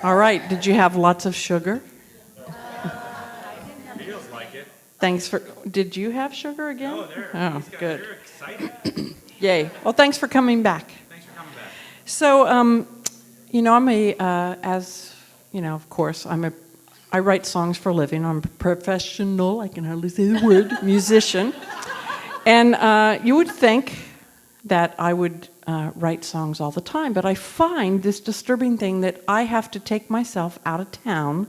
All right. Did you have lots of sugar? Feels like it. Thanks for. Did you have sugar again? Oh, there. Oh, good. You're excited. Yay. Well, thanks for coming back. Thanks for coming back. So, I'm as you know, of course, I write songs for a living. I'm a professional. I can hardly say the word musician. And you would think that I would write songs all the time, but I find this disturbing thing that I have to take myself out of town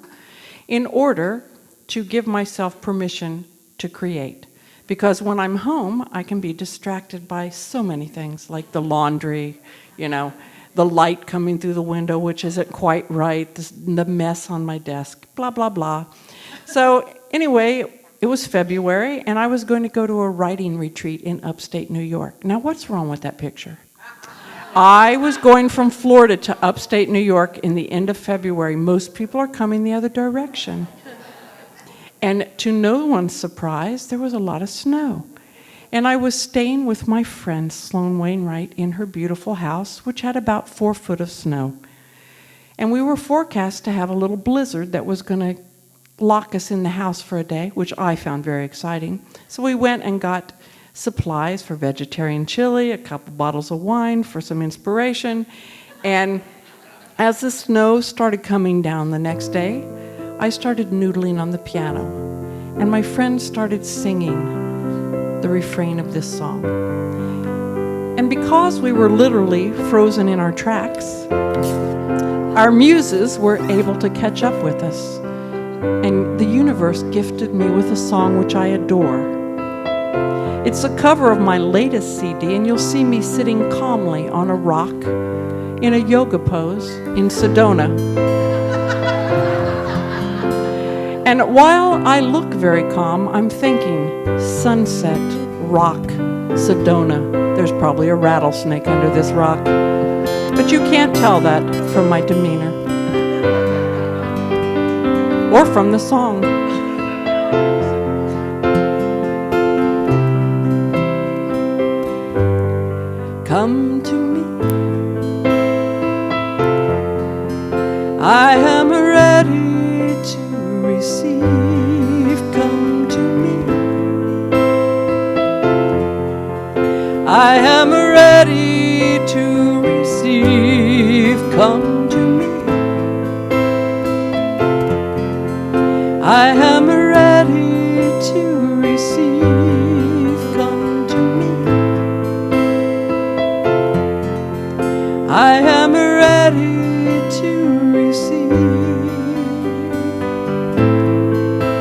in order to give myself permission to create. Because when I'm home, I can be distracted by so many things, like the laundry, the light coming through the window, which isn't quite right, the mess on my desk, blah, blah, blah. So anyway, it was February, and I was going to go to a writing retreat in upstate New York. Now, what's wrong with that picture? I was going from Florida to upstate New York in the end of February. Most people are coming the other direction. And to no one's surprise, there was a lot of snow. And I was staying with my friend Sloan Wainwright in her beautiful house, which had about 4 foot of snow. And we were forecast to have a little blizzard that was going to lock us in the house for a day, which I found very exciting. So we went and got supplies for vegetarian chili, a couple bottles of wine for some inspiration. And as the snow started coming down the next day, I started noodling on the piano. And my friend started singing the refrain of this song. And because we were literally frozen in our tracks, our muses were able to catch up with us. And the universe gifted me with a song which I adore. It's a cover of my latest CD, and you'll see me sitting calmly on a rock in a yoga pose in Sedona. And while I look very calm, I'm thinking, sunset, rock, Sedona. There's probably a rattlesnake under this rock. But you can't tell that from my demeanor. Or from the song. Come to me, I am ready to receive. Come to me, I am ready to receive. Come to me, I am ready to receive. Come to me, I am ready to receive.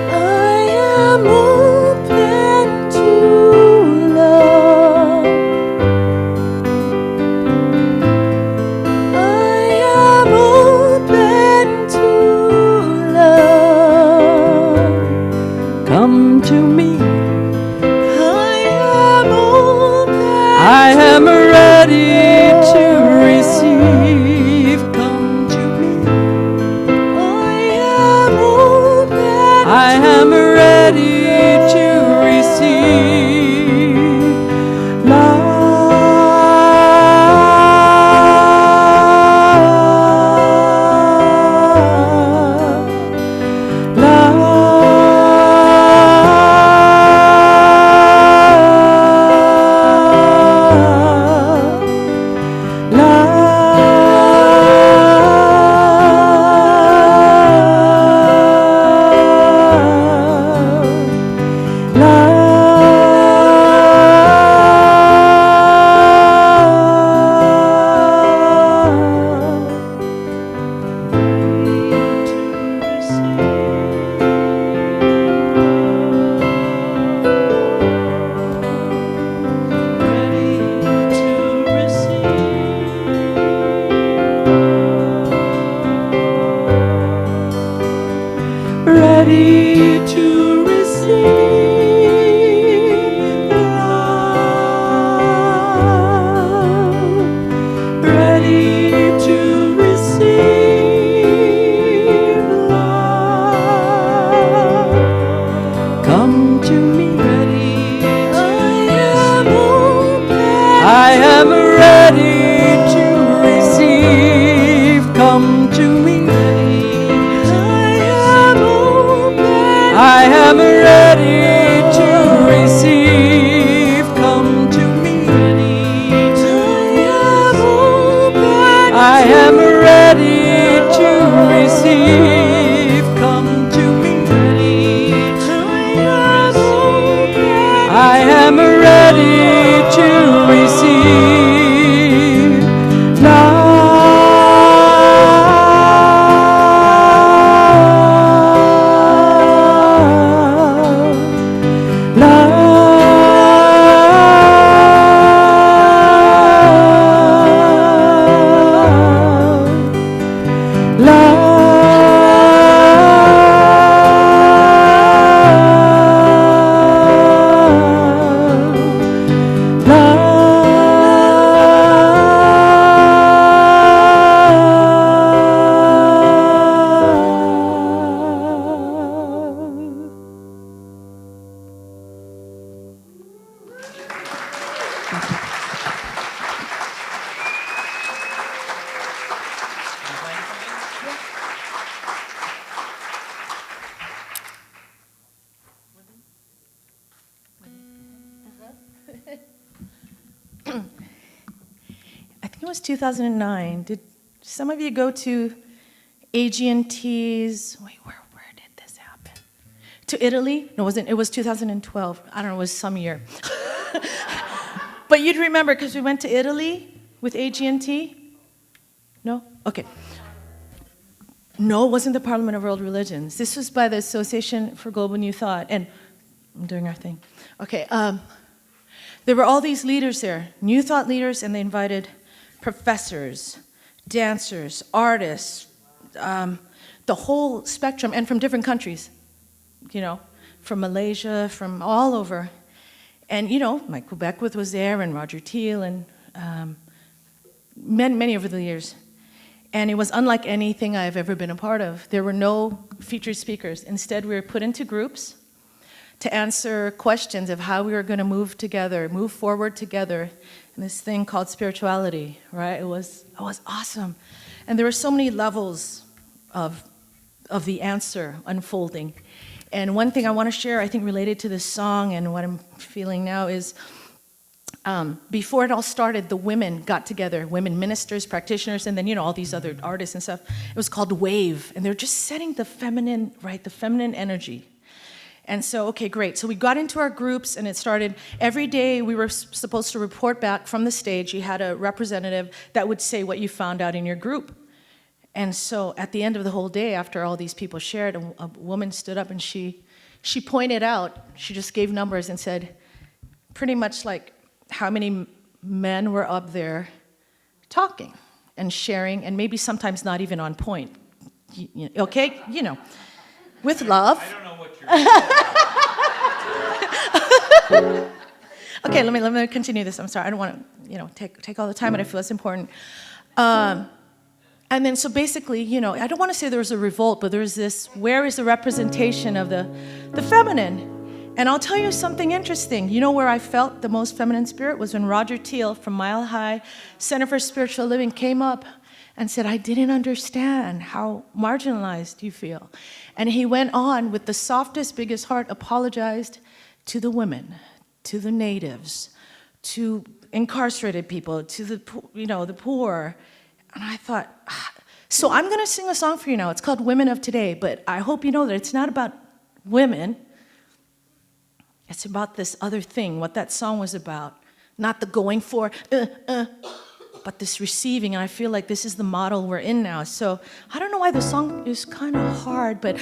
I am open to love. I am open to love. Come to me. I am open. I am ready to receive. Come to me. I am ready to receive. Come to me. I am ready to receive love, I think it was 2009. Did some of you go to AG&T's? Wait, where did this happen? To Italy? No, it was 2012. I don't know, it was some year. But you'd remember because we went to Italy with AG&T? No? Okay. No, it wasn't the Parliament of World Religions. This was by the Association for Global New Thought. And I'm doing our thing. Okay. There were all these leaders there, New Thought leaders, and they invited professors, dancers, artists, the whole spectrum, and from different countries, you know, from Malaysia, from all over. And, you know, Michael Beckwith was there, and Roger Teal, and many over the years. And it was unlike anything I've ever been a part of. There were no featured speakers. Instead, we were put into groups to answer questions of how we were going to move together, move forward together in this thing called spirituality, right? It was awesome. And there were so many levels of the answer unfolding. And one thing I want to share, I think related to this song and what I'm feeling now is, before it all started, the women got together, women ministers, practitioners, and then, you know, all these other artists and stuff. It was called Wave, and they're just setting the feminine, right, the feminine energy. And so, okay, great. So we got into our groups, and it started. Every day we were supposed to report back from the stage. You had a representative that would say what you found out in your group. And so at the end of the whole day, after all these people shared, a woman stood up and she pointed out, she just gave numbers and said, pretty much like how many men were up there talking and sharing, and maybe sometimes not even on point. Okay, you know, with love. I don't know what you're Okay, let me continue this. I'm sorry, I don't want to, you know, take all the time, but I feel it's important. And then, so basically, you know, I don't want to say there was a revolt, but there's this, where is the representation of the feminine? And I'll tell you something interesting. You know where I felt the most feminine spirit was when Roger Teal from Mile High Center for Spiritual Living came up and said, I didn't understand how marginalized you feel. And he went on with the softest, biggest heart, apologized to the women, to the natives, to incarcerated people, to the, you know, the poor. And I thought, so I'm going to sing a song for you now. It's called Women of Today, but I hope you know that it's not about women. It's about this other thing, what that song was about. Not the going for, but this receiving. And I feel like this is the model we're in now. So I don't know why the song is kind of hard, but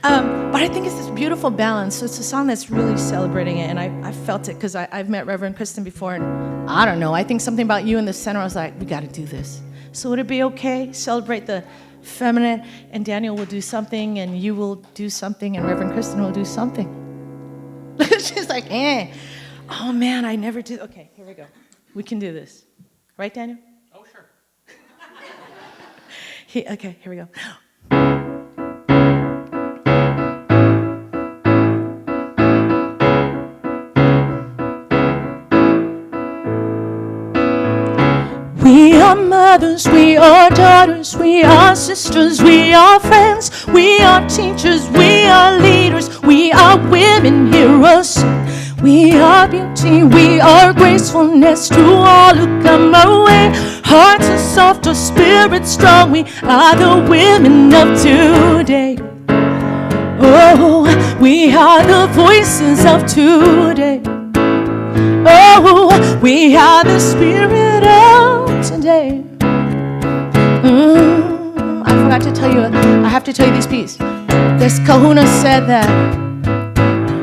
I think it's this beautiful balance. So it's a song that's really celebrating it. And I felt it because I've met Reverend Kristen before. And I don't know, I think something about you in the center. I was like, we got to do this. So would it be okay? Celebrate the feminine, and Daniel will do something, and you will do something, and Reverend Kristen will do something. She's like, oh man, I never did. Okay, here we go. We can do this. Right, Daniel? Oh, sure. Okay, here we go. We are mothers, we are daughters, we are sisters, we are friends, we are teachers, we are leaders, we are women heroes. We are beauty, we are gracefulness to all who come our way. Hearts are soft, our spirits strong. We are the women of today. Oh, we are the voices of today. Oh, we are the spirit of today. I forgot to tell you, I have to tell you this piece. This kahuna said that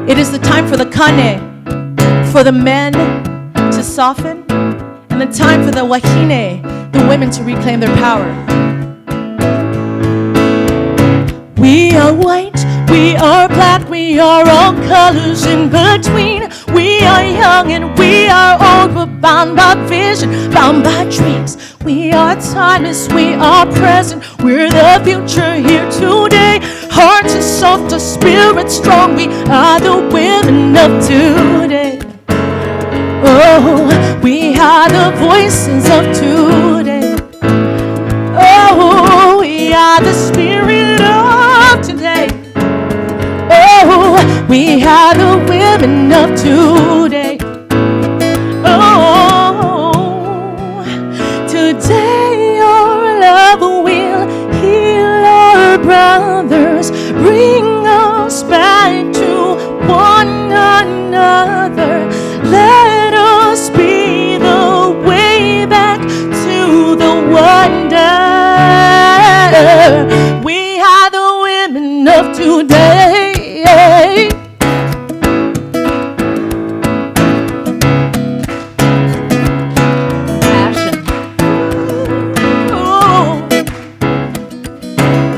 it is the time for the kane, for the men to soften, and the time for the wahine, the women to reclaim their power. We are white, we are black, we are all colors in between. We are young and we are old, we're bound by vision, bound by dreams. We are timeless, we are present, we're the future here today. Hearts are soft, our spirits strong, we are the women of today. Oh, we are the voices of today. Oh, we are the spirit of today. Oh, we are the women of today. Oh, today your love will heal our brothers, bring us back to one another. Let us be the way back to the wonder. We are the women of today. Passion. Ooh.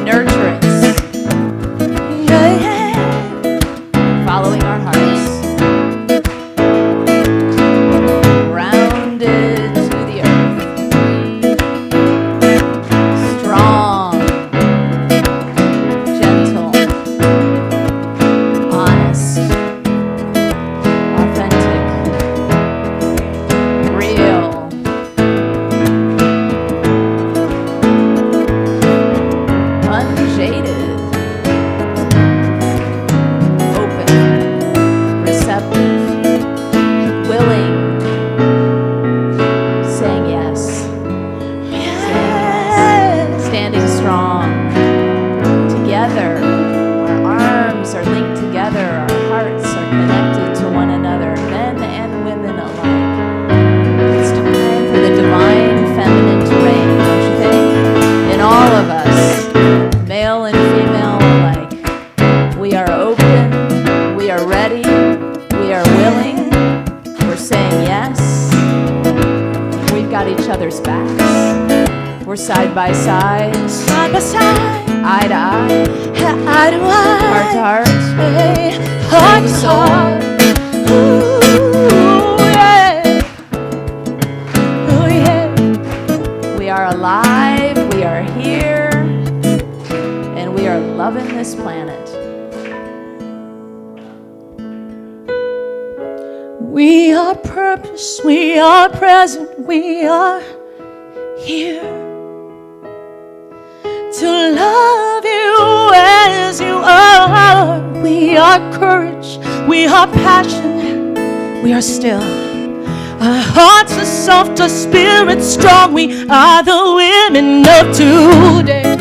Nurturance. Yeah. Following our hearts. Grounded to the earth. Strong. Gentle. Honest. Authentic. Real. Unjaded. Open. Receptive. Willing. Saying yes. Yes. Standing strong. Together. Our arms are linked together. Our hearts are connected to one another. Men and women alike. It's time for the divine feminine to reign, don't you think? In all of us, male and female alike. We are open. We are ready. We are willing. We're saying yes. We've got each other's backs. We're side by side, Side by side, eye to eye, eye to eye, heart to heart, hey, heart to soul. heart. Ooh, yeah. Ooh, yeah. We are alive, we are here, and we are loving this planet. We are purpose, we are present, we are here to love you as you are. We are courage, we are passion, we are still. Our hearts are soft, our spirits strong. We are the women of today.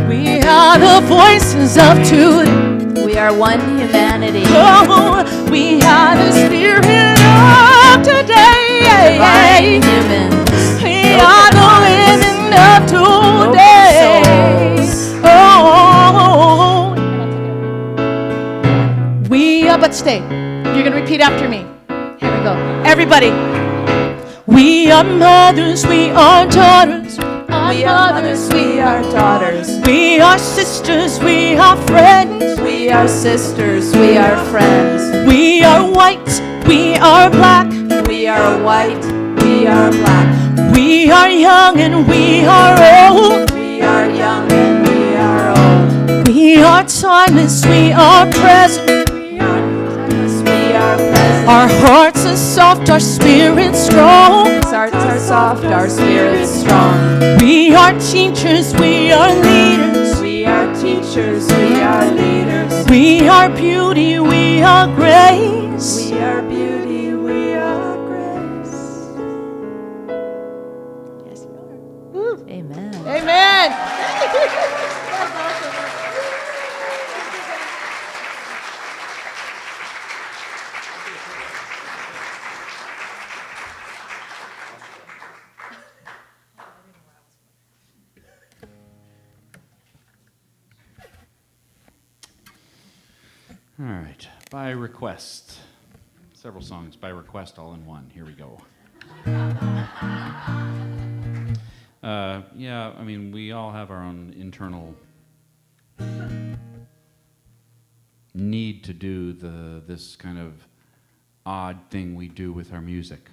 We are the voices of today. We are one humanity. Oh, we are the spirit of today. Divine humans. We are the women of today. Oh, we are, but stay. You're gonna repeat after me. Here we go. Everybody. We are mothers, we are daughters. We are mothers, we are daughters. We are sisters, we are friends. We are sisters, we are friends. We are white, we are black. We are white, we are black. We are young and we are old. We are young and we are old. We are timeless, we are present. We are timeless, we are present. Our hearts are soft, our spirits strong. Our hearts are soft, our spirits strong. We are teachers, we are leaders. We are teachers, we are leaders. We are beauty, we are grace. We are beauty, we are grace. Yes, we are. Woo. Amen. Amen. All right, by request. Several songs by request all in one. Here we go. Yeah, I mean, we all have our own internal need to do this kind of odd thing we do with our music.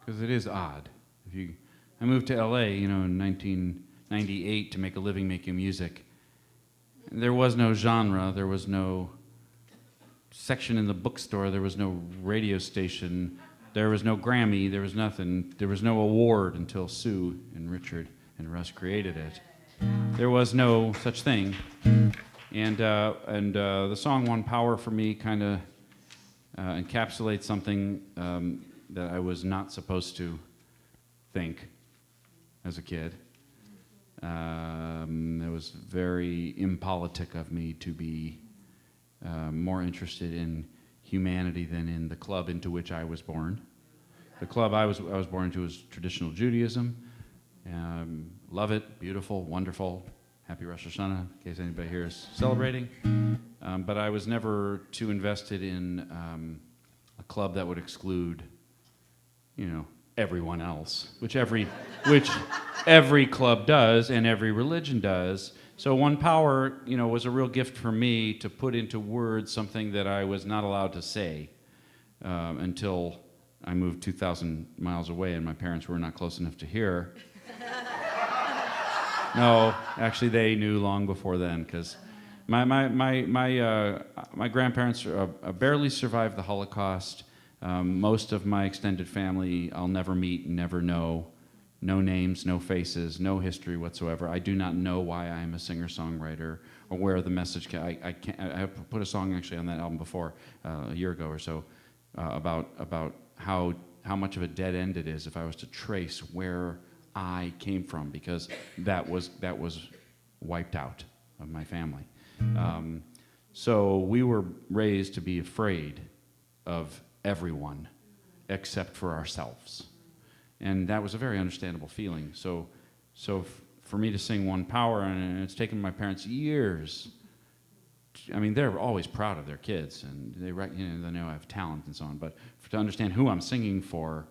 Because it is odd. I moved to LA, in 1998 to make a living making music. There was no genre, there was no section in the bookstore, there was no radio station, there was no Grammy, there was nothing. There was no award until Sue and Richard and Russ created it. There was no such thing. And the song One Power for me kind of encapsulates something that I was not supposed to think as a kid. It was very impolitic of me to be more interested in humanity than in the club into which I was born. The club I was born into was traditional Judaism. Love it, beautiful, wonderful. Happy Rosh Hashanah, in case anybody here is celebrating. But I was never too invested in a club that would exclude, everyone else, which every club does and every religion does. So One Power, was a real gift for me to put into words something that I was not allowed to say until I moved 2,000 miles away and my parents were not close enough to hear. No, actually they knew long before then, because my grandparents barely survived the Holocaust. Most of my extended family I'll never meet, never know. No names, no faces, no history whatsoever. I do not know why I am a singer-songwriter or where the message came. I put a song actually on that album before, a year ago or so, about how much of a dead end it is if I was to trace where I came from, because that was wiped out of my family. So we were raised to be afraid of everyone except for ourselves. And that was a very understandable feeling. So for me to sing One Power, and it's taken my parents years. I mean, they're always proud of their kids, and they know I have talent and so on. But to understand who I'm singing for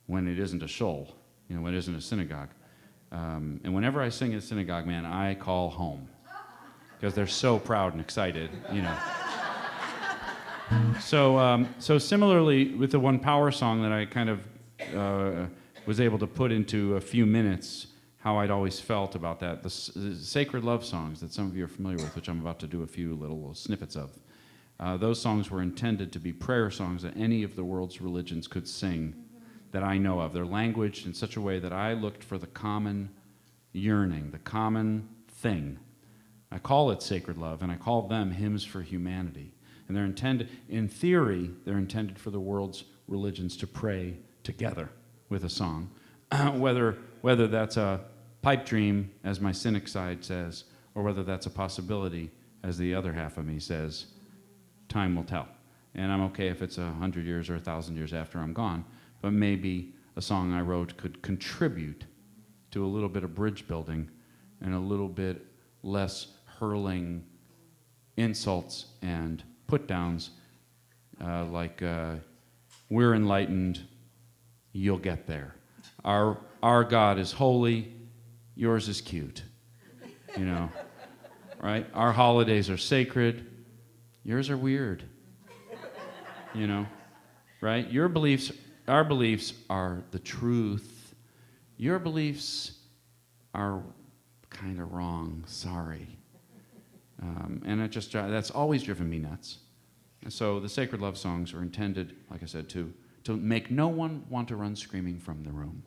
when it isn't a shul, when it isn't a synagogue. And whenever I sing at a synagogue, man, I call home. Because they're so proud and excited, So similarly with the One Power song that I kind of was able to put into a few minutes how I'd always felt about that. The sacred love songs that some of you are familiar with, which I'm about to do a few little snippets of. Those songs were intended to be prayer songs that any of the world's religions could sing that I know of. They're languaged in such a way that I looked for the common yearning, the common thing. I call it sacred love, and I call them hymns for humanity. And they're intended, in theory, they're intended for the world's religions to pray together with a song. Whether that's a pipe dream, as my cynic side says, or whether that's a possibility, as the other half of me says, time will tell. And I'm okay if it's 100 years or 1,000 years after I'm gone, but maybe a song I wrote could contribute to a little bit of bridge building and a little bit less hurling insults and put-downs like we're enlightened, you'll get there. Our God is holy, yours is cute. Right? Our holidays are sacred, yours are weird. Right? Our beliefs are the truth. Your beliefs are kind of wrong, sorry. And that's always driven me nuts. And so the sacred love songs are intended, like I said, to make no one want to run screaming from the room.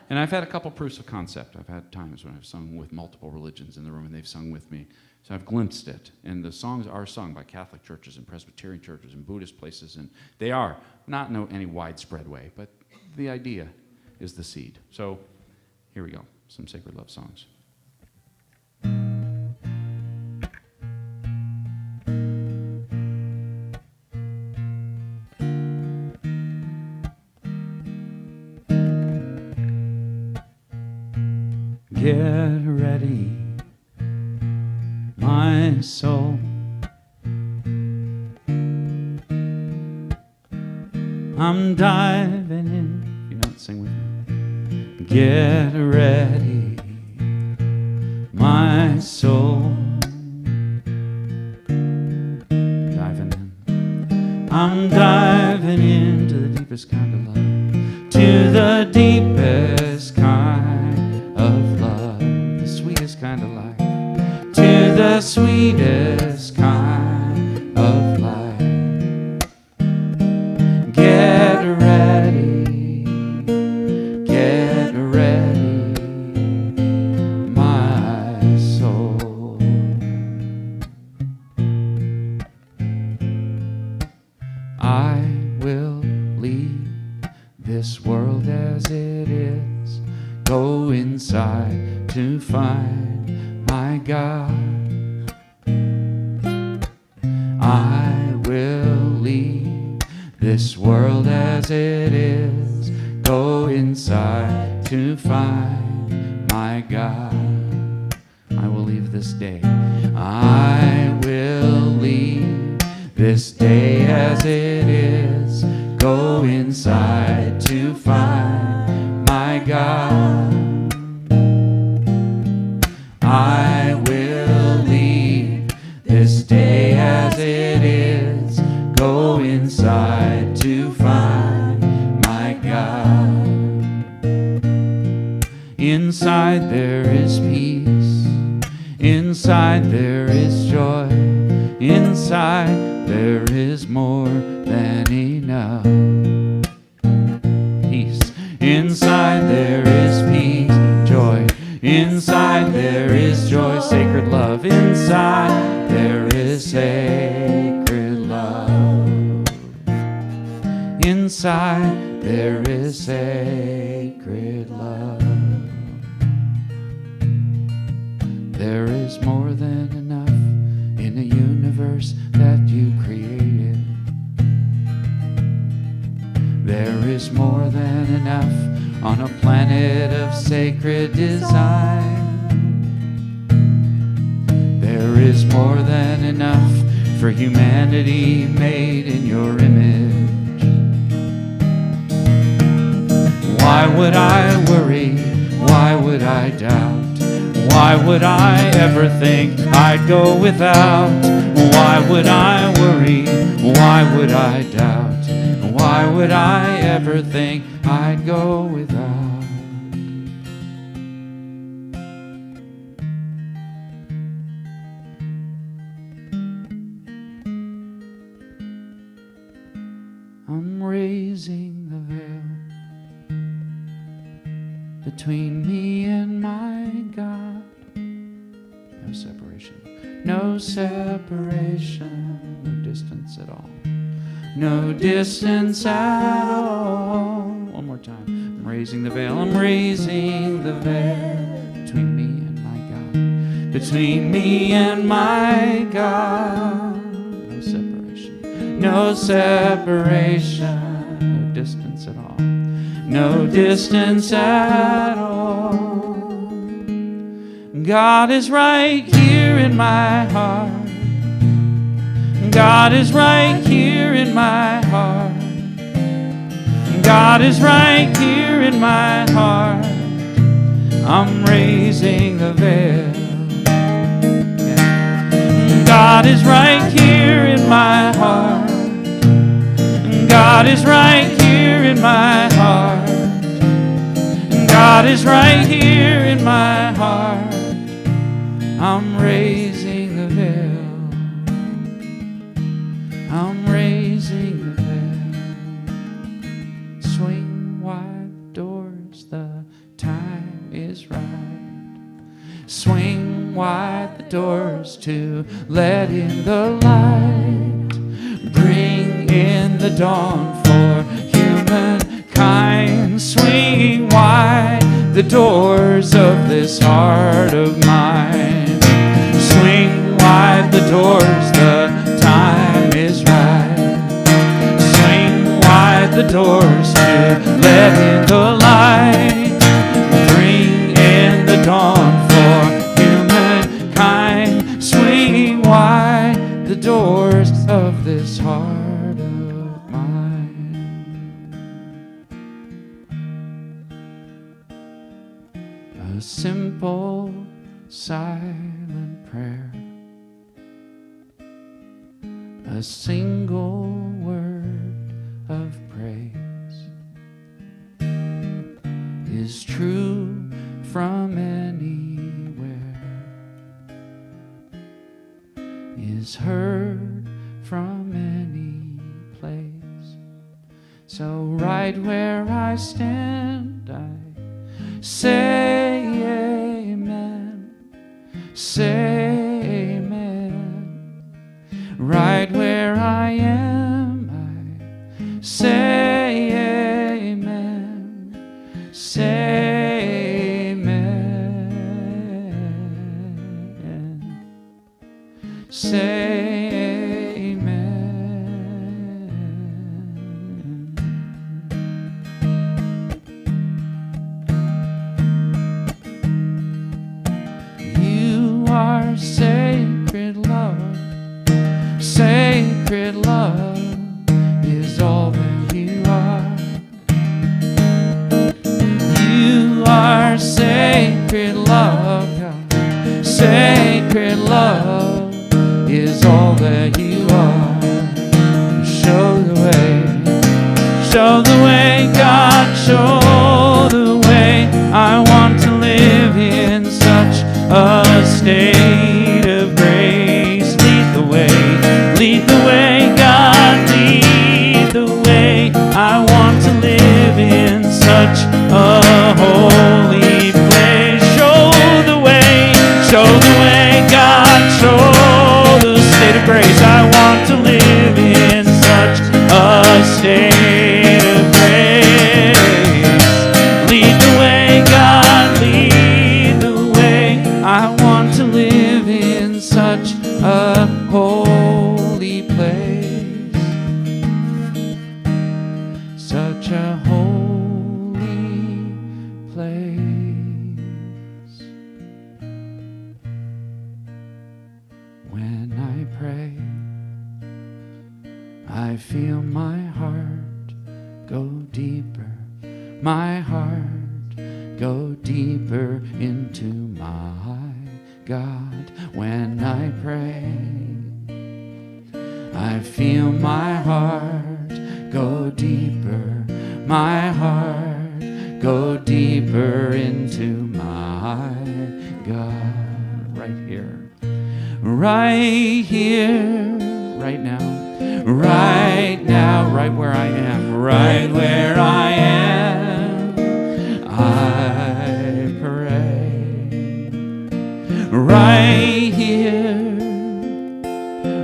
And I've had a couple proofs of concept. I've had times when I've sung with multiple religions in the room and they've sung with me. So I've glimpsed it. And the songs are sung by Catholic churches and Presbyterian churches and Buddhist places. And they are, not in any widespread way, but the idea is the seed. So here we go, some sacred love songs. Get ready, my soul. I'm diving in. If you don't sing with me. Get ready, my soul. Diving in. I'm diving into the deepest kind of love. To the deepest kind of love. The sweetest kind of life. To the sweetest kind of life. Get ready, my soul. I will leave this world as it is, go inside to find my God. I will leave this world as it is, go inside to find my God. I will leave this day. I will leave this day as it is, go inside to find my God. I will leave this day as it is, go inside to find my God. Inside there is peace, inside there is joy, inside there is more than enough. Peace, inside there is peace, joy, inside there is joy, sacred love, inside there is sacred love. Inside there is sacred love. There is more than enough in the universe that you created. There is more than enough on a planet of sacred design. There is more than enough for humanity made in your image. Why would I worry? Why would I doubt? Why would I ever think I'd go without? Why would I worry? Why would I doubt? Why would I ever think I'd go without? I'm raising the veil between me and my God. No separation, no separation, no distance at all. No distance at all. One more time. I'm raising the veil, I'm raising the veil between me and my God. Between me and my God. No separation, no separation, no distance at all. No distance at all. God is right here in my heart. God is right here in my heart. God is right here in my heart. I'm raising the veil. Yeah. God is right here in my heart. God is right here in my heart. God is right here in my heart. I'm raising the veil. I'm raising the veil. Swing wide doors, the time is right. Swing swing wide the doors to let in the light. Bring in the dawn for humankind. Swing wide the doors of this heart of mine. Swing wide the doors, the time is right. Swing wide the doors to let in the light. Bring in the dawn for humankind. Swing wide the doors of this heart of mine. A simple, silent prayer, a single word of praise is true from anywhere, is heard from any place. So right where I stand, I say amen, say amen. Right where I am, I say amen, say amen, say sacred love, sacred love is all that you are. You are sacred love, God. Sacred love is all that you are. Show the way, God, show the way. I want to live in such a state of grace. Lead the way, God, lead the way. I want to live in such a holy place. Show the way, God, show the state of grace. I want to live in such a state of grace. Lead the way, God, lead the way. I want to live in such a holy place, such a holy place. When I pray, I feel my heart go deeper, my heart go deeper into my God. When I pray, I feel my heart go deeper, my heart go deeper into my God. Right here, right now, right where I am, right where I am, I pray. Right here,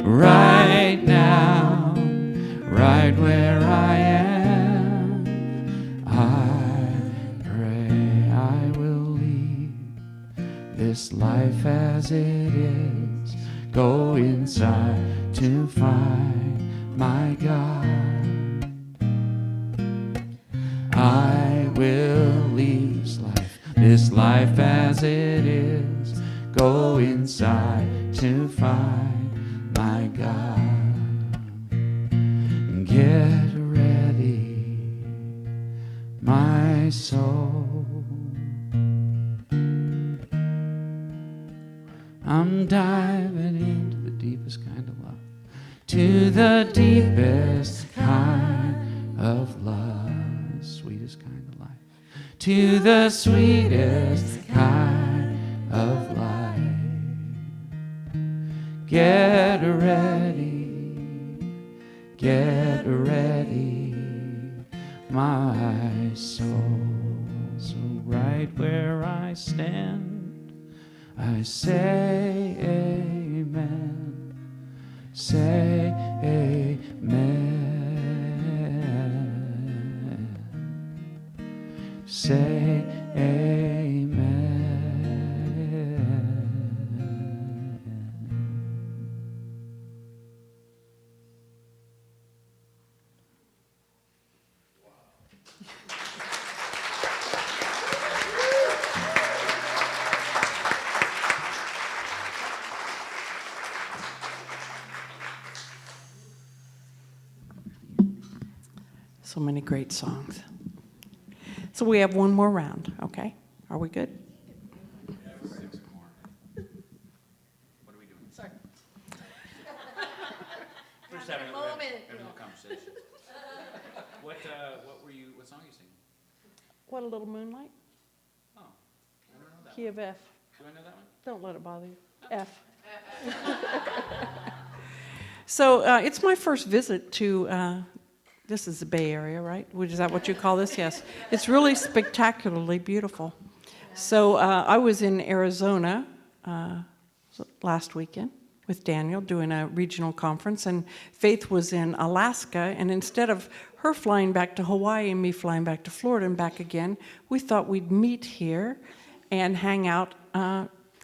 right now, right where I am, I pray. I will leave this life as it is, go inside to find my God. I will leave this life as it is, go inside to find my God. Get ready, my soul. I'm diving into the deepest kind of love, to the deepest kind of love, sweetest kind of life, to the sweetest kind of life. Get ready, my soul. So right where I stand, I say amen. Say amen. Say amen. So many great songs. So we have one more round, okay? Are we good? First having a conversation. What song are you singing? What, A Little Moonlight? Oh, I don't know that Key of F. Do I know that one? Don't let it bother you. F. So it's my first visit to, this is the Bay Area, right? Is that what you call this? Yes. It's really spectacularly beautiful. So I was in Arizona last weekend with Daniel doing a regional conference, and Faith was in Alaska, and instead of her flying back to Hawaii and me flying back to Florida and back again, we thought we'd meet here and hang out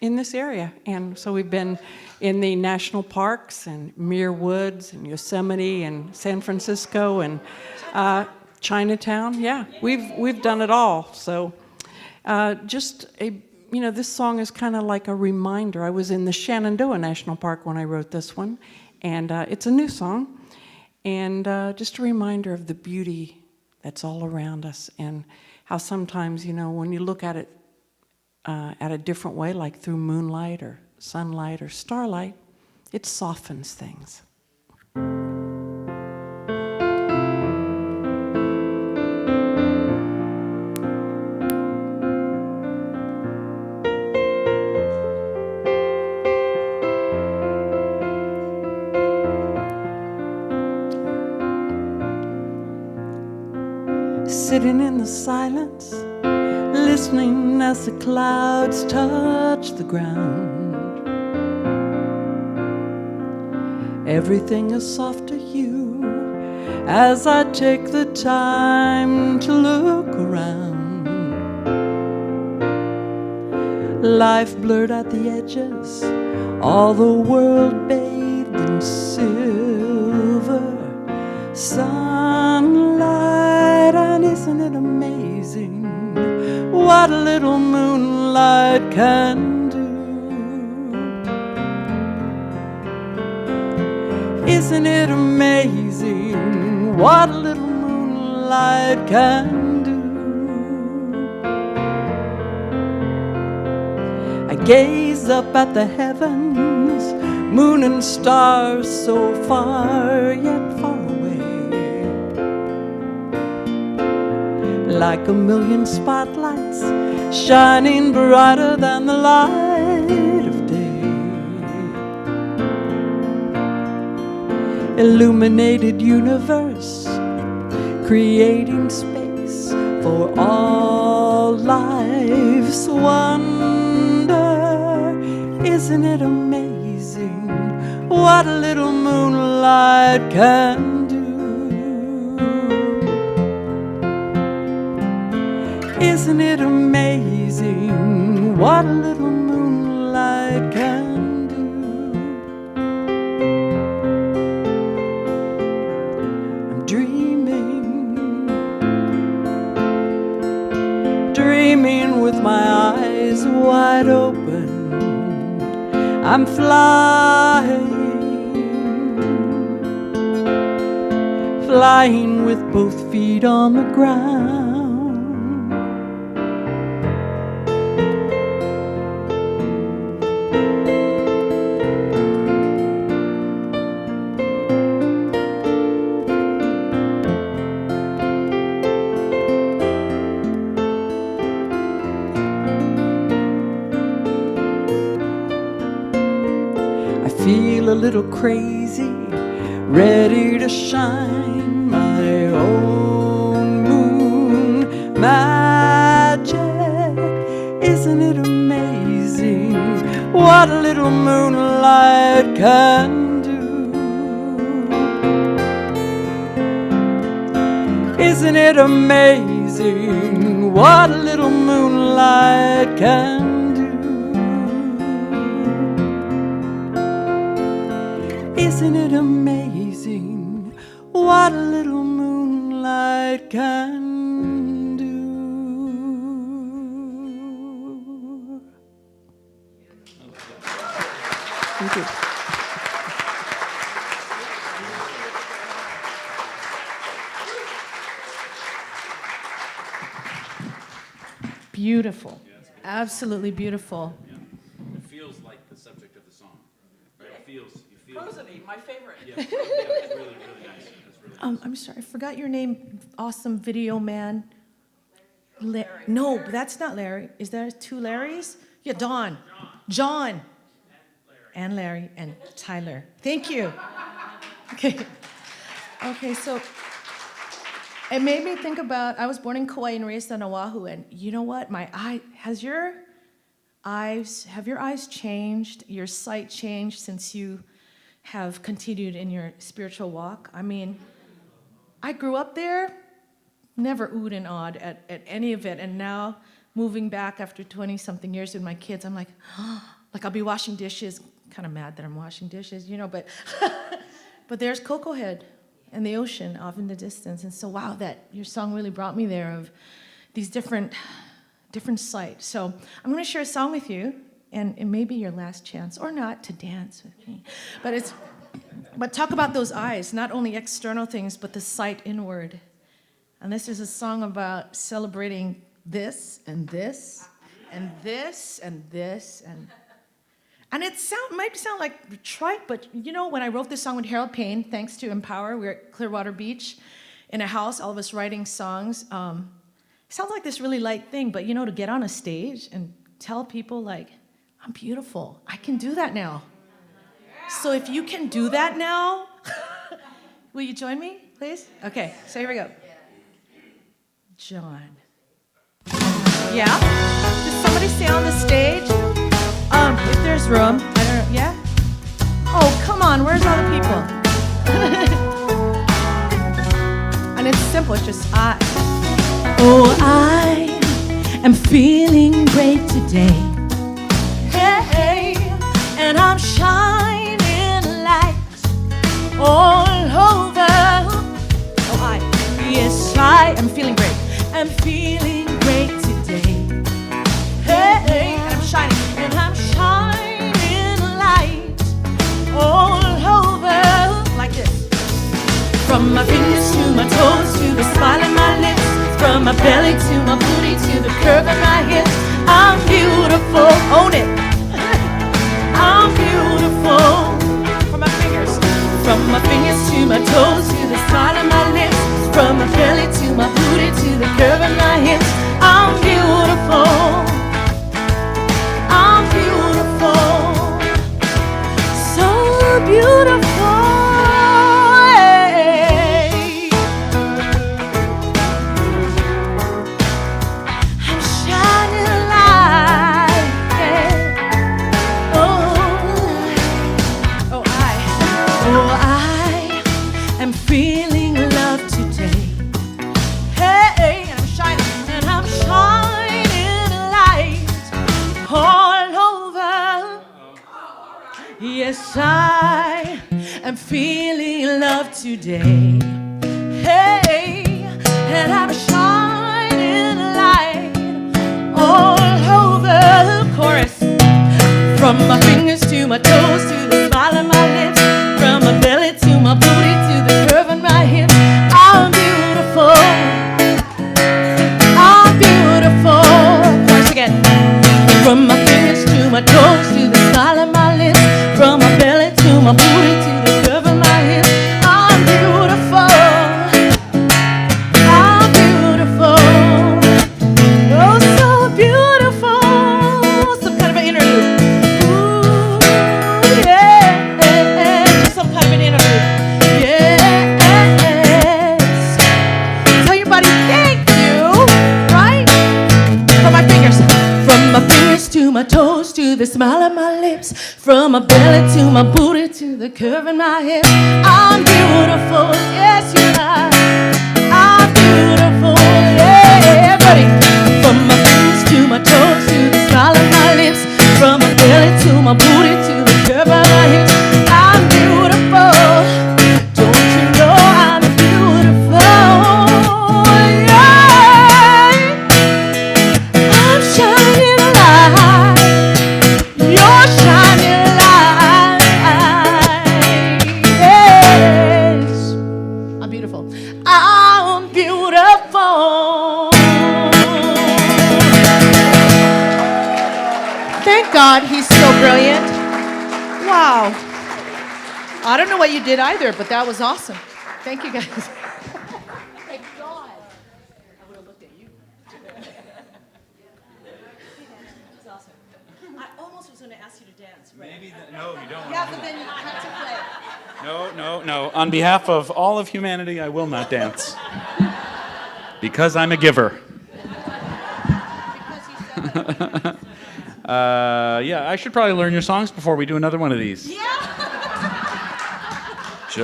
in this area. And so we've been in the national parks and Muir Woods and Yosemite and San Francisco and Chinatown. Yeah, we've done it all. So this song is kind of like a reminder. I was in the Shenandoah National Park when I wrote this one, and it's a new song, and just a reminder of the beauty that's all around us, and how sometimes, when you look at it at a different way, like through moonlight or sunlight or starlight, it softens things. Sitting in the silence, listening as the clouds touch the ground. Everything is soft to you as I take the time to look around. Life blurred at the edges, all the world bathed in silver sunlight. And isn't it amazing what a little moonlight can do? Isn't it amazing what a little moonlight can do? I gaze up at the heavens, moon and stars so far yet far away, like a million spotlights shining brighter than the light of day. Illuminated universe, creating space for all life's wonder. Isn't it amazing what a little moonlight can do? Isn't it amazing what a little moonlight can do? I'm dreaming with my eyes wide open. I'm flying with both feet on the ground. Feel a little crazy, ready to shine my own moon magic. Isn't it amazing what a little moonlight can do. Isn't it amazing what a little moonlight can do? Isn't it amazing what a little moonlight can do? Thank you. Beautiful. Absolutely beautiful. It feels like the subject of the song. Right? You feel. Prosody, my favorite. Yeah, it's really nice. That's really I'm sorry, I forgot your name. Awesome video man. No, that's not Larry. Is there two Larrys? Yeah, Don. John. And Larry and Tyler. Thank you. Okay, so it made me think about, I was born in Kauai and raised on Oahu, and you know what? Have your eyes changed, your sight changed since you have continued in your spiritual walk? I mean, I grew up there, never oohed and awed at any event, and now moving back after 20-something years with my kids, I'm like, like I'll be washing dishes, kind of mad that I'm washing dishes, but but there's Cocoa Head and the ocean off in the distance, and so wow, that your song really brought me there of these different sights. So I'm going to share a song with you, and it may be your last chance or not to dance with me, but talk about those eyes, not only external things, but the sight inward. And this is a song about celebrating this and this and this and this and it might sound like trite, but when I wrote this song with Harold Payne, thanks to Empower, we were at Clearwater Beach in a house, all of us writing songs. Sounds like this really light thing, but to get on a stage and tell people like, I'm beautiful, I can do that now. So if you can do that now, will you join me, please? Okay, so here we go. John. Yeah? Does somebody stay on the stage? If there's room. I don't know. Yeah? Oh, come on. Where's all the people? And it's simple. It's just I. Oh, I am feeling great today. Hey, and I'm shining light all over. Oh, Yes, I am feeling great. I'm feeling great today. Hey, and I'm shining light all over. like this. From my fingers to my toes to the smile on my lips, from my belly to my booty to the curve of my hips, I'm beautiful. Own it. I'm beautiful. From my fingers. From my fingers to my toes to the smile on my lips, from my belly to my booty to the curve of my hips, I'm beautiful. I'm beautiful. So beautiful. I'm shining light. Oh, I am feeling love today. Hey, and I'm shining light all over. Yes, I am feeling love today. Hey, and I'm shining light all over. chorus. From my fingers to my toes to the smile on my lips, from my belly to my booty to the curve on my hips, I'm beautiful. I'm beautiful. Chorus again. From my fingers to my toes to the smile on my lips, from my belly to my booty to the curve of my hips, I'm beautiful. I'm beautiful. Oh, so beautiful. Some kind of an interlude. Ooh, yeah. Just some kind of an interlude. Yes. Tell your buddy thank you, right? From my fingers. From my fingers to my toes to the smile on my lips, lips, from my belly to my booty to the curve in my hips. I'm beautiful, yes you are. I'm beautiful, yeah, buddy. From my fingers to my toes to the smile on my lips, from my belly to my booty to the curve of my hips. I'm beautiful. Don't you know I'm beautiful? Yeah. I'm shining light. You're shining light. Yes. I'm beautiful. I'm beautiful. Thank God he's so brilliant. Wow. I don't know what you did either, but that was awesome. Thank you guys. Thank God. I would have looked at you. It's awesome. I almost was going to ask you to dance. Right? No, you don't. Yeah, but then you had to play. No. On behalf of all of humanity, I will not dance. Because I'm a giver. Because you said that. Yeah, I should probably learn your songs before we do another one of these. Yeah.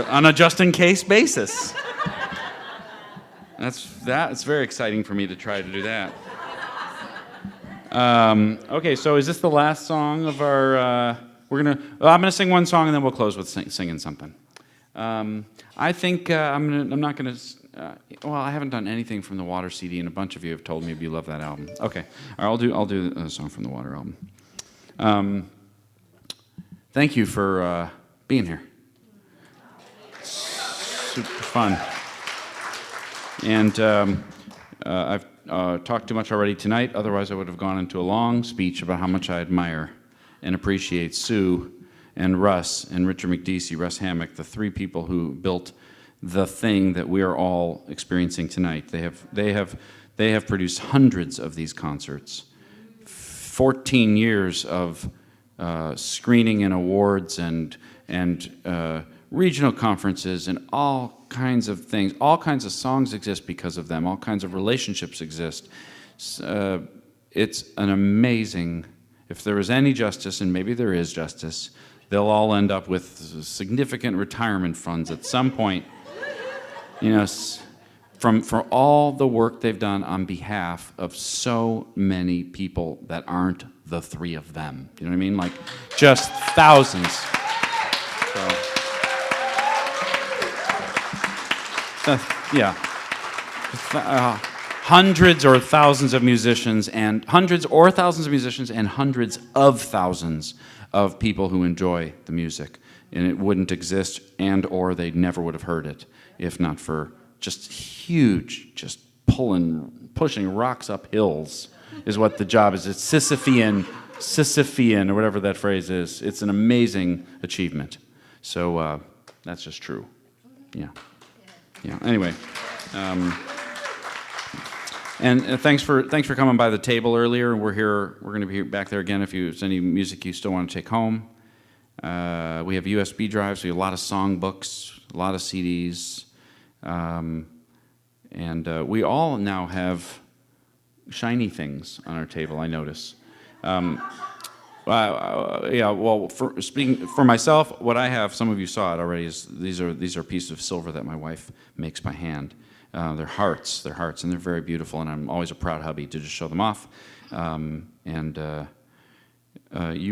On a just-in-case basis. It's very exciting for me to try to do that. Okay, so is this the last song of our? I'm gonna sing one song and then we'll close with singing something. I think I'm not gonna. Well, I haven't done anything from the Water CD, and a bunch of you have told me you love that album. Okay, all right, I'll do a song from the Water album. Thank you for being here. Super fun. And I've talked too much already tonight, otherwise I would have gone into a long speech about how much I admire and appreciate Sue and Russ and Richard McDeesey, Russ Hammock, the three people who built the thing that we are all experiencing tonight. They have produced hundreds of these concerts, 14 years of screening and awards and regional conferences and all kinds of things. All kinds of songs exist because of them. All kinds of relationships exist. It's an amazing, if there is any justice, and maybe there is justice, they'll all end up with significant retirement funds at some point. You know, for all the work they've done on behalf of so many people that aren't the three of them. You know what I mean? Like, just thousands. Yeah. Hundreds or thousands of musicians and hundreds of thousands of people who enjoy the music. And it wouldn't exist, and or they never would have heard it if not for just huge, just pushing rocks up hills is what the job is. It's Sisyphean, or whatever that phrase is. It's an amazing achievement. So that's just true. Yeah. Anyway, and thanks for coming by the table earlier. We're here. We're going to be back there again if there's any music you still want to take home. We have USB drives. We have a lot of song books, a lot of CDs, and we all now have shiny things on our table. I notice. Well, speaking for myself, what I have, some of you saw it already, is these are pieces of silver that my wife makes by hand. They're hearts, and they're very beautiful, and I'm always a proud hubby to just show them off. You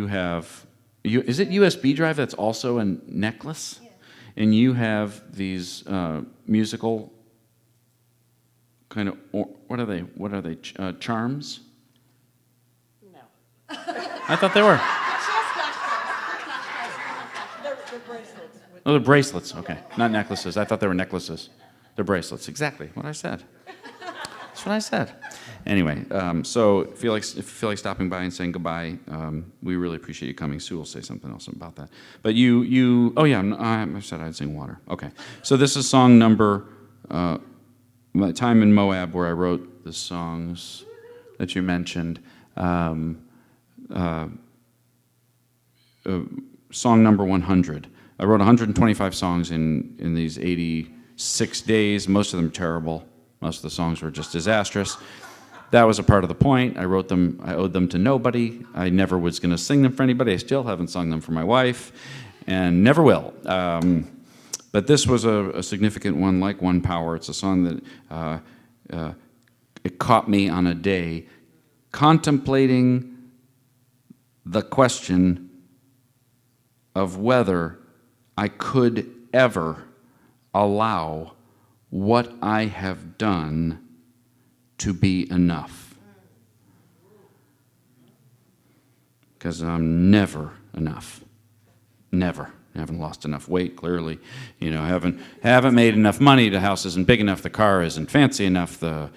have, is it USB drive that's also a necklace? Yeah. And you have these musical kind of, what are they, charms? No. I thought they were. They're bracelets. Oh, they're bracelets. Okay, not necklaces. I thought they were necklaces. They're bracelets. Exactly what I said. That's what I said. Anyway, so if you feel like stopping by and saying goodbye, we really appreciate you coming. Sue will say something else about that. But oh yeah, I said I'd sing Water. Okay, so this is song number, my time in Moab, where I wrote the songs that you mentioned. Song number 100. I wrote 125 songs in these 86 days. Most of them terrible. Most of the songs were just disastrous. that was a part of the point. I wrote them, I owed them to nobody. I never was going to sing them for anybody. I still haven't sung them for my wife, and never will. But this was a significant one, like One Power. It's a song that it caught me on a day contemplating the question of whether I could ever allow what I have done to be enough. Because I'm never enough. Never. I haven't lost enough weight, clearly. You know, haven't made enough money. The house isn't big enough. The car isn't fancy enough. The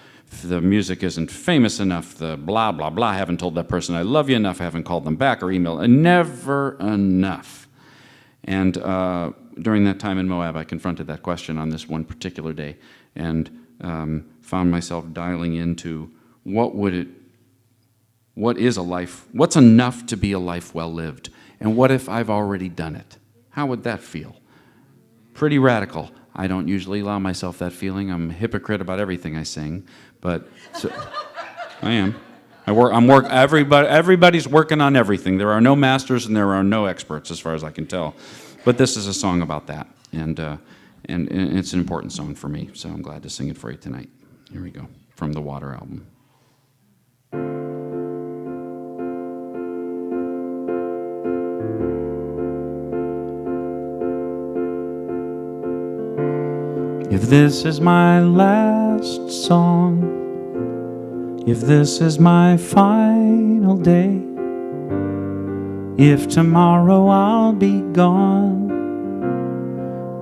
music isn't famous enough. The blah, blah, blah. I haven't told that person I love you enough. I haven't called them back or emailed. Never enough. And during that time in Moab, I confronted that question on this one particular day and found myself dialing into what is a life, what's enough to be a life well lived? And what if I've already done it? How would that feel? Pretty radical. I don't usually allow myself that feeling. I'm a hypocrite about everything I sing, but I am. Everybody's working on everything. There are no masters and there are no experts, as far as I can tell. But this is a song about that, and it's an important song for me, so I'm glad to sing it for you tonight. Here we go, from the Water album. If this is my last song, if this is my final day, if tomorrow I'll be gone,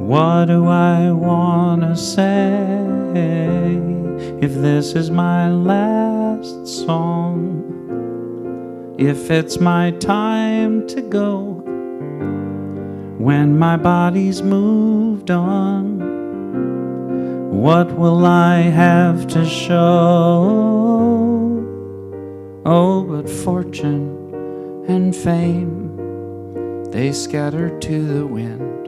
what do I want to say? If this is my last song, if it's my time to go, when my body's moved on, what will I have to show? Oh, but fortune and fame, they scatter to the wind.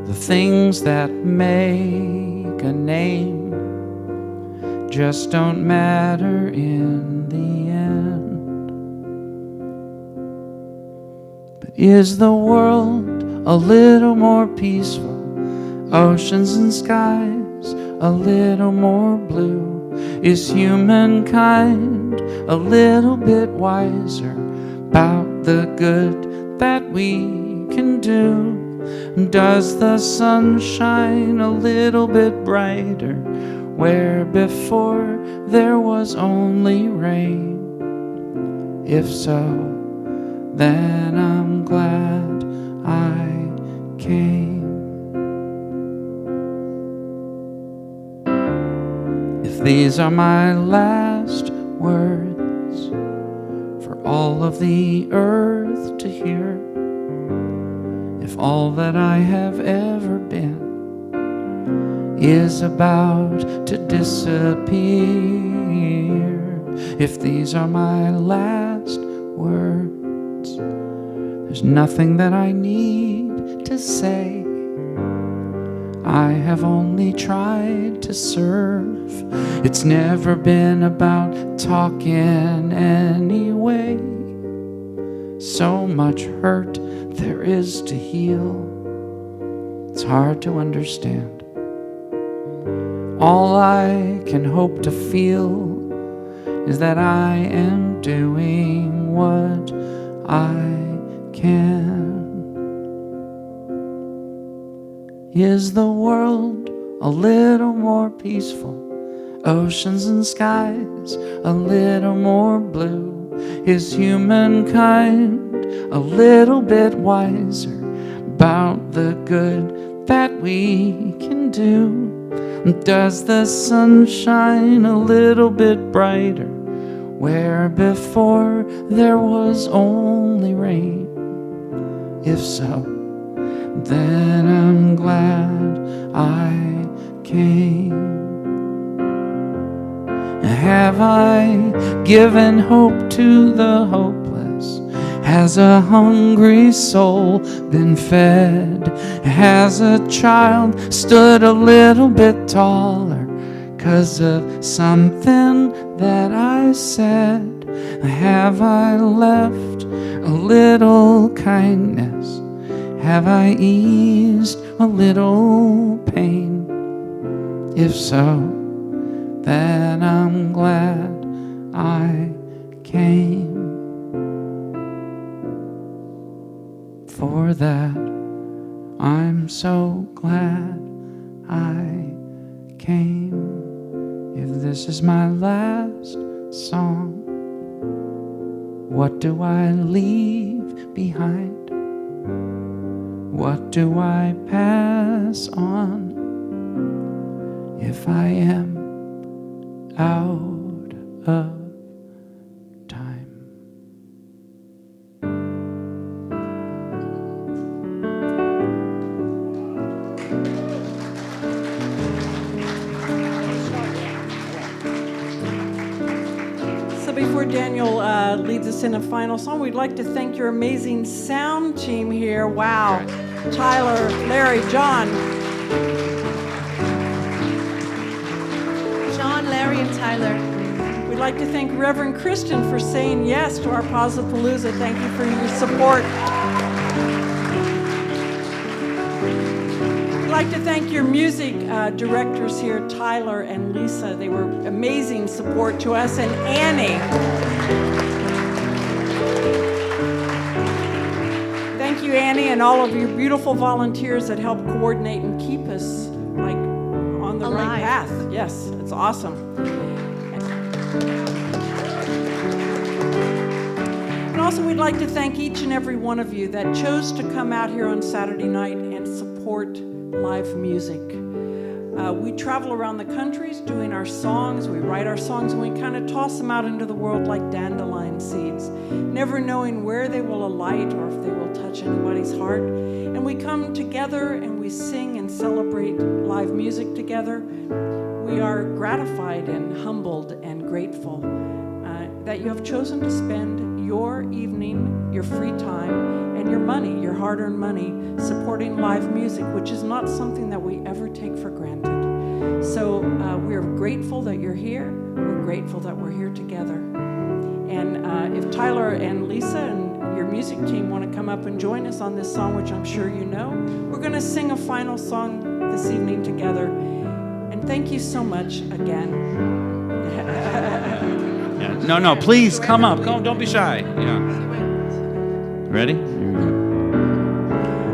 The things that make a name just don't matter in the end. But is the world a little more peaceful? Oceans and skies a little more blue? Is humankind a little bit wiser about the good that we can do? Does the sun shine a little bit brighter where before there was only rain? If so, then I'm glad I came. If these are my last words for all of the earth to hear, if all that I have ever been is about to disappear, if these are my last words, there's nothing that I need to say. I have only tried to serve. It's never been about talking anyway. So much hurt there is to heal. It's hard to understand. All I can hope to feel is that I am doing what I can. Is the world a little more peaceful? Oceans and skies a little more blue? Is humankind a little bit wiser about the good that we can do? Does the sun shine a little bit brighter where before there was only rain? If so, then I'm glad I came. Have I given hope to the hopeless? Has a hungry soul been fed? Has a child stood a little bit taller, 'cause of something that I said? Have I left a little kindness? Have I eased a little pain? If so, then I'm glad I came. For that, I'm so glad I came. If this is my last song, what do I leave behind? What do I pass on if I am out of time? So before Daniel leads us in a final song, we'd like to thank your amazing sound team here. Wow. Tyler, Larry, John. John, Larry, and Tyler. We'd like to thank Reverend Kristen for saying yes to our PosiPalooza. Thank you for your support. We'd like to thank your music directors here, Tyler and Lisa. They were amazing support to us, and Annie. Thank you, Annie, and all of your beautiful volunteers that help coordinate and keep us like on the Alive. right path. Yes, it's awesome. And also, we'd like to thank each and every one of you that chose to come out here on Saturday night and support live music. We travel around the countries doing our songs. We write our songs and we kind of toss them out into the world like dandelion seeds, never knowing where they will alight or if they will touch anybody's heart. And we come together and we sing and celebrate live music together. We are gratified and humbled and grateful that you have chosen to spend your evening, your free time, and your money, your hard-earned money, supporting live music, which is not something that we ever take for granted. So we're grateful that you're here. We're grateful that we're here together. And if Tyler and Lisa and your music team want to come up and join us on this song, which I'm sure you know, we're going to sing a final song this evening together. And thank you so much again. No, please come up. Don't be shy. Yeah. Ready?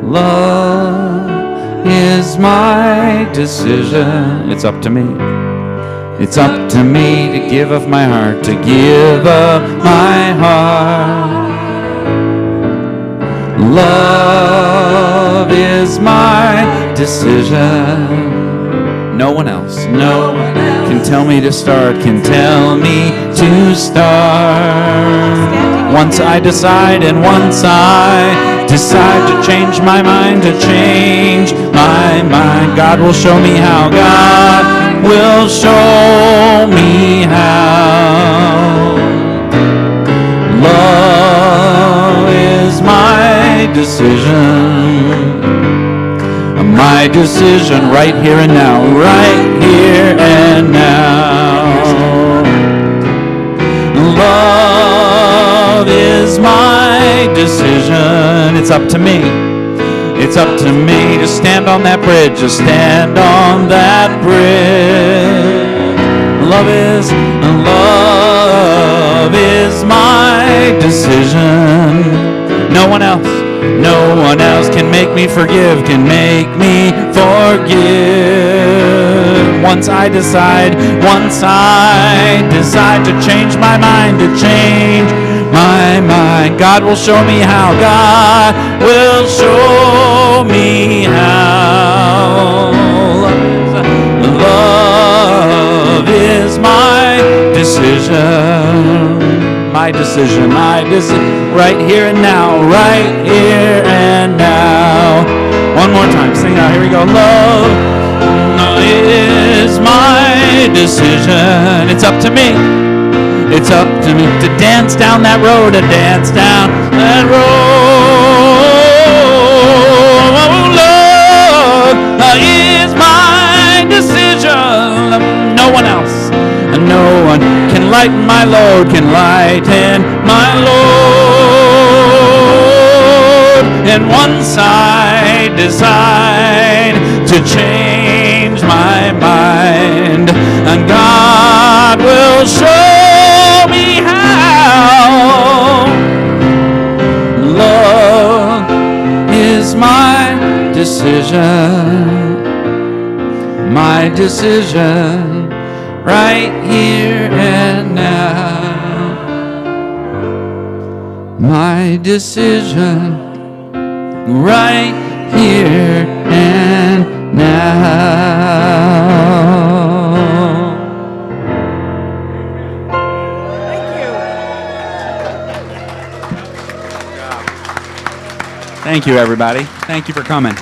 Love is my decision. It's up to me. It's up to me to give of my heart, to give of my heart. Love is my decision. No one else can tell me to start, can tell me to start. Once I decide and once I decide to change my mind, to change my mind, God will show me how. God will show me how. Love is my decision. My decision right here and now, right here and now. Love is my decision. It's up to me. It's up to me to stand on that bridge, to stand on that bridge. Love is my decision. No one else can make me forgive, can make me forgive. Once I decide to change my mind, to change my mind, God will show me how. God will show me how. Love is my decision. My decision, right here and now, right here and now. One more time, sing out, here we go. Love is my decision. It's up to me. It's up to me to dance down that road, to dance down that road. Love is my decision. No no one else. No one can lighten my load, can lighten my load. And once I decide to change my mind, and God will show me how. Love is my decision, right here and now. My decision, right here and now. Thank you, everybody. Thank you for coming.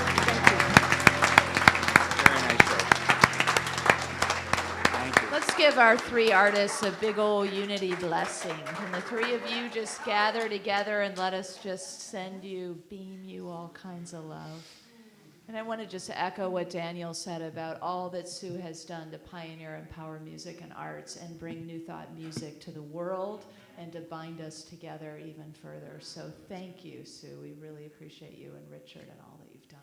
Let's give our three artists a big old unity blessing. Can the three of you just gather together and let us just beam you all kinds of love. And I want to just echo what Daniel said about all that Sue has done to pioneer and empower music and arts and bring New Thought music to the world and to bind us together even further. So thank you, Sue. We really appreciate you and Richard and all that you've done.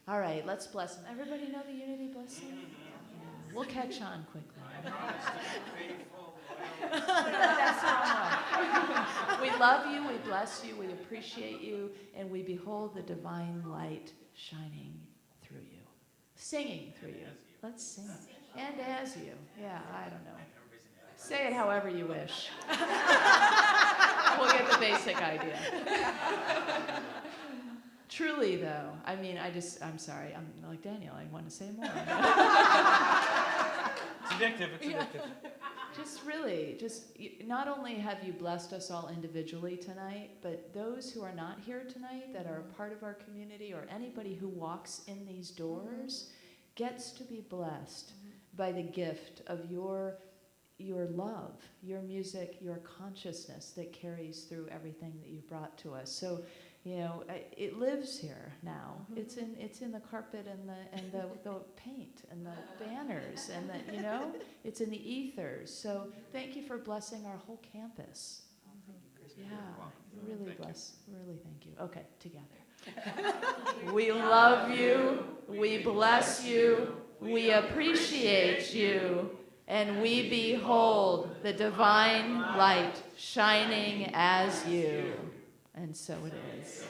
All right, let's bless them. Everybody know the unity blessing? Yeah, we'll catch on quickly. That's the wrong one. We love you, we bless you, we appreciate you, and we behold the divine light shining through you. Singing through you. Let's sing. And as you. Yeah, I don't know. Say it however you wish. We'll get the basic idea. Truly, though, I mean, I'm sorry, I'm like Daniel, I want to say more. It's addictive, it's addictive. Just really, not only have you blessed us all individually tonight, but those who are not here tonight that are a part of our community or anybody who walks in these doors gets to be blessed by the gift of your love, your music, your consciousness that carries through everything that you've brought to us. So, you know, it lives here now. It's in the carpet and the paint and the banners and the, you know, it's in the ethers. So thank you for blessing our whole campus. Yeah, really bless. Really thank you. Okay, together. We love you. We bless you. We appreciate you. And we behold the divine light shining as you. And so it is.